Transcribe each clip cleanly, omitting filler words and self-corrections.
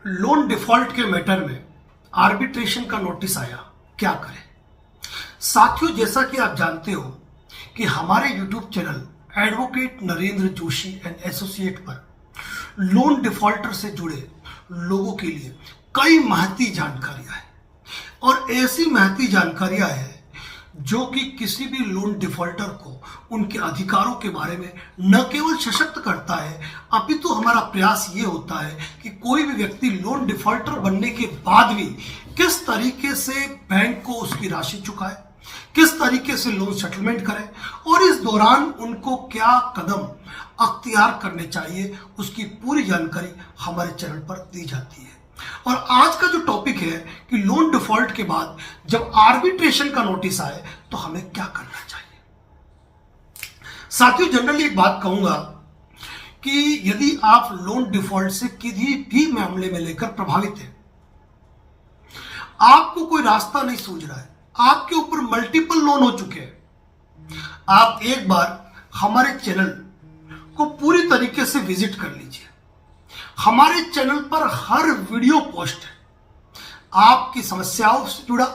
Loan default के matter में arbitration का नोटिस आया, क्या करें। साथियों, जैसा कि आप जानते हो कि हमारे YouTube channel advocate Narendra Joshi and associate पर लोन डिफॉल्टर से जुड़े लोगों के लिए कई महती जानकारियां हैं और ऐसी महती जानकारियां हैं जो कि किसी भी लोन डिफॉल्टर को उनके अधिकारों के बारे में न केवल सशक्त करता है, अपितु हमारा प्रयास ये होता है कि कोई भी व्यक्ति लोन डिफॉल्टर बनने के बाद भी किस तरीके से बैंक को उसकी राशि चुकाए, किस तरीके से लोन सेटलमेंट करें और इस दौरान उनको क्या कदम अख्तियार करने चाहिए, उसकी पूरी जानकारी हमारे चैनल पर दी जाती है। और आज का जो टॉपिक है कि लोन डिफॉल्ट के बाद जब आर्बिट्रेशन का नोटिस आए तो हमें क्या करना चाहिए। साथियों, जनरली एक बात कहूंगा कि यदि आप लोन डिफॉल्ट से किसी भी मामले में लेकर प्रभावित हैं, आपको कोई रास्ता नहीं सूझ रहा है, आपके ऊपर मल्टीपल लोन हो चुके हैं, आप एक बार हमारे चैनल को पूरी तरीके से विजिट कर लीजिए। हमारे चैनल पर हर वीडियो पोस्ट है आपकी समस्याओं से जुड़ा,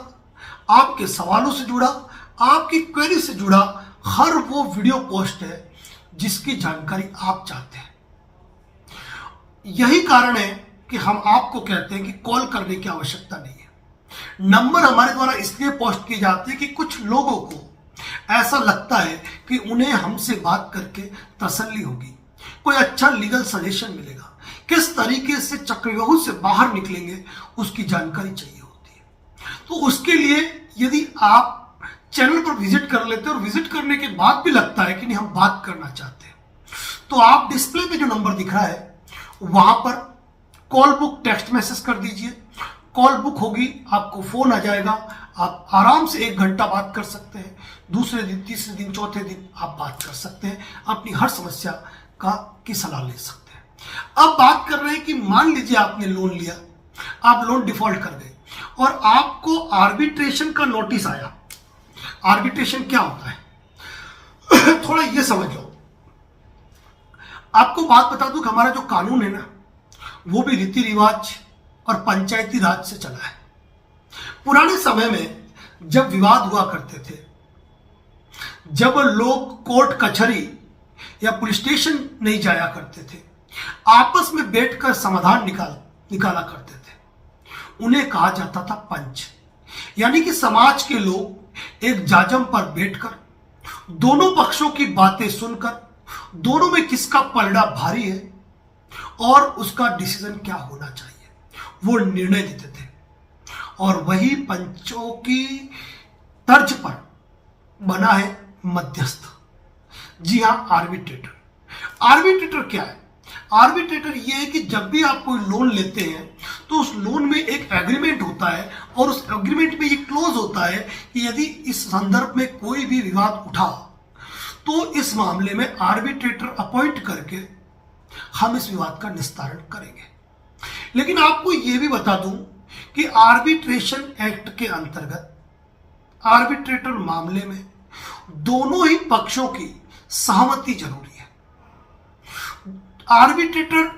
आपके सवालों से जुड़ा, आपकी क्वेरी से जुड़ा हर वो वीडियो पोस्ट है जिसकी जानकारी आप चाहते हैं। यही कारण है कि हम आपको कहते हैं कि कॉल करने की आवश्यकता नहीं है। नंबर हमारे द्वारा इसलिए पोस्ट किए जाते हैं कि कुछ लोगों को ऐसा लगता है कि उन्हें हमसे बात करके तसल्ली होगी, कोई अच्छा लीगल सजेशन मिलेगा, किस तरीके से चक्रव्यूह से बाहर निकलेंगे उसकी जानकारी चाहिए होती है। तो उसके लिए यदि आप चैनल पर विजिट कर लेते हैं और विजिट करने के बाद भी लगता है कि नहीं हम बात करना चाहते हैं, तो आप डिस्प्ले पे जो नंबर दिख रहा है वहां पर कॉल बुक टेक्स्ट मैसेज कर दीजिए। कॉल बुक होगी, आपको फोन आ जाएगा, आप आराम से 1 घंटा बात कर सकते हैं। दूसरे दिन, तीसरे दिन, चौथे दिन आप बात कर सकते हैं, अपनी हर समस्या की सलाह ले सकते हैं। अब बात कर रहे हैं कि मान लीजिए आपने लोन लिया, आप लोन डिफॉल्ट कर गए और आपको आर्बिट्रेशन का नोटिस आया। आर्बिट्रेशन क्या होता है थोड़ा ये समझ लो। आपको बात बता दूं कि हमारा जो कानून है ना, वो भी रीति रिवाज और पंचायती राज से चला है। पुराने समय में जब विवाद हुआ करते थे, जब लोग कोर्ट कचहरी या पुलिस स्टेशन नहीं जाया करते थे, आपस में बैठकर समाधान निकाला करते थे, उन्हें कहा जाता था पंच। यानी कि समाज के लोग एक जाजम पर बैठकर दोनों पक्षों की बातें सुनकर दोनों में किसका पलड़ा भारी है और उसका डिसीजन क्या होना चाहिए, वो निर्णय देते थे। और वही पंचों की तर्ज पर बना है मध्यस्थ। जी हां, आर्बिट्रेटर। आर्बिट्रेटर क्या है? आर्बिट्रेटर ये है कि जब भी आप कोई लोन लेते हैं तो उस लोन में एक एग्रीमेंट होता है और उस एग्रीमेंट में ये क्लोज होता है कि यदि इस संदर्भ में कोई भी विवाद उठा तो इस मामले में आर्बिट्रेटर अपॉइंट करके हम इस विवाद का निस्तारण करेंगे। लेकिन आपको यह भी बता दूं कि आर्बिट्रेशन एक्ट के अंतर्गत आर्बिट्रेटर मामले में दोनों ही पक्षों की सहमति जरूरी है। आर्बिट्रेटर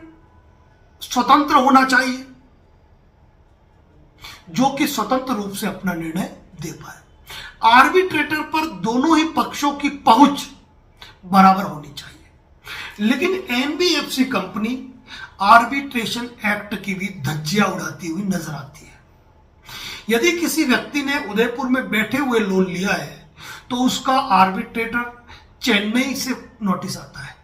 स्वतंत्र होना चाहिए, जो कि स्वतंत्र रूप से अपना निर्णय दे पाए। आर्बिट्रेटर पर दोनों ही पक्षों की पहुंच बराबर होनी चाहिए। लेकिन एनबीएफसी कंपनी आर्बिट्रेशन एक्ट की भी धज्जियां उड़ाती हुई नजर आती है। यदि किसी व्यक्ति ने उदयपुर में बैठे हुए लोन लिया है तो उसका आर्बिट्रेटर चेन्नई से नोटिस आता है।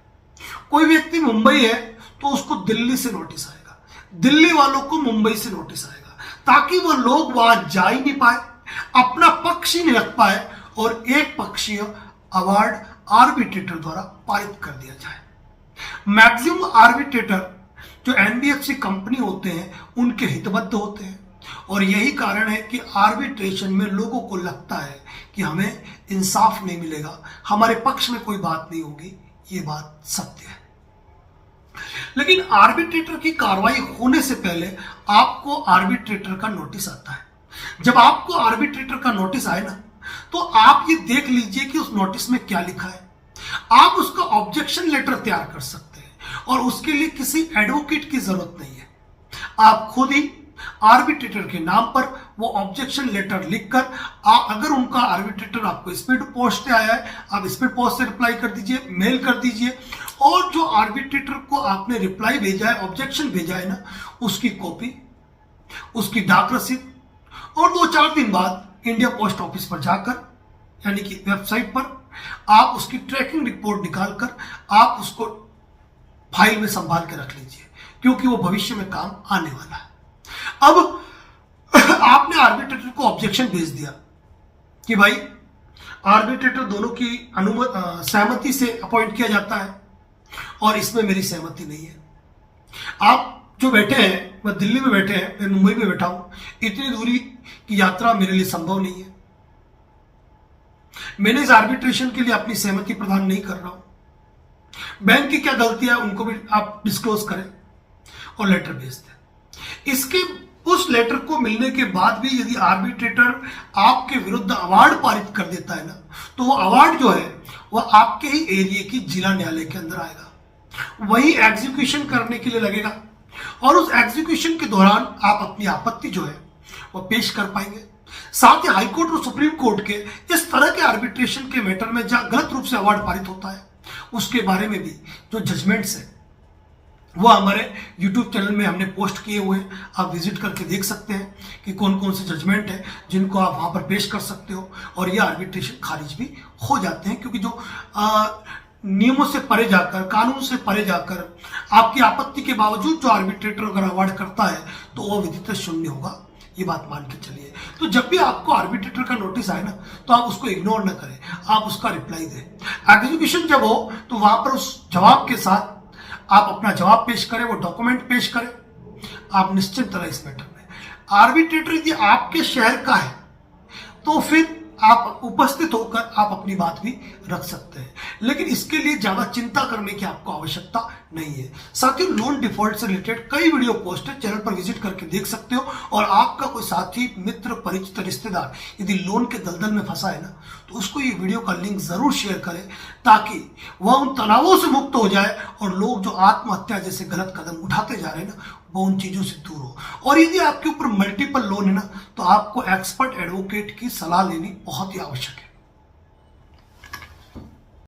कोई व्यक्ति मुंबई है तो उसको दिल्ली से नोटिस आएगा, दिल्ली वालों को मुंबई से नोटिस आएगा, ताकि वो लोग वहां जा ही नहीं पाए, अपना पक्ष ही नहीं रख पाए और एक पक्षीय अवार्ड आर्बिट्रेटर द्वारा पारित कर दिया जाए। मैक्सिमम आर्बिट्रेटर जो एनबीएफसी कंपनी होते हैं उनके हितबद्ध होते हैं और यही कारण है कि आर्बिट्रेशन में लोगों को लगता है कि हमें इंसाफ नहीं मिलेगा, हमारे पक्ष में कोई बात नहीं होगी। ये बात सत्य है। लेकिन आर्बिट्रेटर की कार्रवाई होने से पहले आपको आर्बिट्रेटर का नोटिस आता है। जब आपको आर्बिट्रेटर का नोटिस आए ना, तो आप ये देख लीजिए कि उस नोटिस में क्या लिखा है। आप उसका ऑब्जेक्शन लेटर तैयार कर सकते हैं और उसके लिए किसी एडवोकेट की जरूरत नहीं है। आप खुद ही आर्बिट्रेटर के नाम पर वो ऑब्जेक्शन लेटर लिखकर अगर उनका आर्बिट्रेटर आपको स्पीड पोस्ट से आया है, आप स्पीड पोस्ट से रिप्लाई कर दीजिए, मेल कर दीजिए, और जो आर्बिट्रेटर को आपने रिप्लाई भेजा है, ऑब्जेक्शन भेजा है ना, उसकी कॉपी, उसकी डाक रसीद, और 2-4 दिन बाद इंडिया पोस्ट ऑफिस पर जाकर यानी कि वेबसाइट पर आप उसकी ट्रैकिंग रिपोर्ट निकालकर आप उसको फाइल में संभाल के रख लीजिए, क्योंकि वो भविष्य में काम आने वाला है। अब आपने आर्बिट्रेटर को ऑब्जेक्शन भेज दिया कि भाई आर्बिट्रेटर दोनों की सहमति से अपॉइंट किया जाता है और इसमें मेरी सहमति नहीं है। आप जो बैठे हैं, मैं दिल्ली में बैठे हैं, मैं मुंबई में बैठा हूं, इतनी दूरी की यात्रा मेरे लिए संभव नहीं है। मैंने इस आर्बिट्रेशन के लिए अपनी सहमति प्रदान नहीं कर रहा हूं। बैंक की क्या गलती है उनको भी आप डिस्क्लोज करें और लेटर भेज दें। इसके उस लेटर को मिलने के बाद भी यदि आर्बिट्रेटर आपके विरुद्ध अवार्ड पारित कर देता है ना, तो वो अवार्ड जो है वह आपके ही एरिया की जिला न्यायालय के अंदर आएगा, वही एग्जीक्यूशन करने के लिए लगेगा, और उस एग्जीक्यूशन के दौरान आप अपनी आपत्ति जो है वह पेश कर पाएंगे। साथ ही हाईकोर्ट और सुप्रीम कोर्ट के इस तरह के आर्बिट्रेशन के मैटर में जहां गलत रूप से अवार्ड पारित होता है, उसके बारे में भी जो जजमेंट्स है वो हमारे YouTube चैनल में हमने पोस्ट किए हुए हैं। आप विजिट करके देख सकते हैं कि कौन कौन से जजमेंट है जिनको आप वहां पर पेश कर सकते हो, और ये आर्बिट्रेशन खारिज भी हो जाते हैं, क्योंकि जो नियमों से परे जाकर, कानून से परे जाकर आपकी आपत्ति के बावजूद जो आर्बिट्रेटर अगर अवार्ड करता है तो वो विधित शून्य होगा, ये बात मान के चलिए। तो जब भी आपको आर्बिट्रेटर का नोटिस आए ना, तो आप उसको इग्नोर ना करें, आप उसका रिप्लाई दें। एग्जीक्यूशन जब हो तो वहां पर उस जवाब के साथ आप अपना जवाब पेश करें, वो डॉक्यूमेंट पेश करें। आप निश्चिंत रहे इस मैटर में। आर्बिट्रेटर यदि आपके शहर का है तो फिर आप उपस्थित होकर आप अपनी बात भी रख सकते हैं, लेकिन इसके लिए ज्यादा चिंता करने की आपको आवश्यकता नहीं है। साथियों, लोन डिफॉल्ट से रिलेटेड कई वीडियो पोस्ट है, चैनल पर विजिट करके देख सकते हो। और आपका कोई साथी, मित्र, परिचित, रिश्तेदार यदि लोन के दलदल में फंसा है ना, तो उसको ये वीडियो का लिंक जरूर शेयर करें, ताकि वह उन तनावों से मुक्त हो जाए और लोग जो आत्महत्या जैसे गलत कदम उठाते जा रहे हैं ना, वो उन चीजों से दूर हो। और यदि आपके ऊपर मल्टीपल लोन है ना, तो आपको एक्सपर्ट एडवोकेट की सलाह लेनी बहुत ही आवश्यक है।